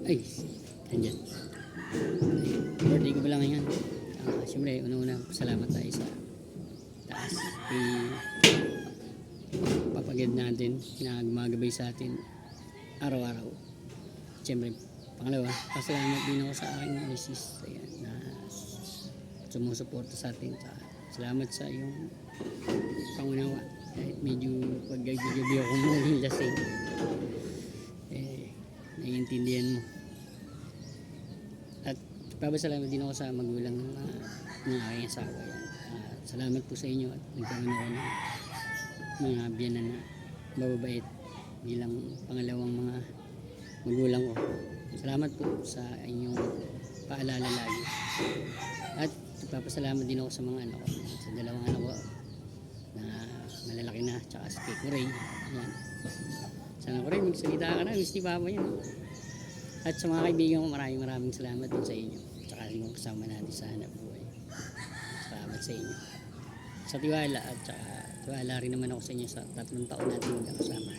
Ay, andyan. Birthday ko pa lang ngayon. Siyempre, una-una, salamat tayo sa taas. Papagad natin na gumagabay sa atin araw-araw. Siyempre, pangalawa, pasalamat din ako sa aking misis. Ayan, na sumusuporta sa atin. Salamat sa iyong pangunawa. Kahit medyo pag-gabi ako muling lasing, naiintindihan mo. At papasalamat din ako sa magulang ng aking asawa. Salamat po sa inyo at nagkaroon ako ng mga biyanan na mababait bilang pangalawang mga magulang ko. Salamat po sa inyong paalala lagi. At papasalamat din ako sa mga anak ko, sa dalawang anak ko na malalaki na, tsaka si Kay Kuray. Yan. Sana ko rin magsalita ka na, miss ni Papa yan. At sa mga kaibigan ko, maraming salamat din sa inyo. Tsaka yung kasama natin sa hanap buhay. Salamat sa inyo. Sa tiwala at tsaka tiwala rin naman ako sa inyo sa 3 taon natin magkakasama.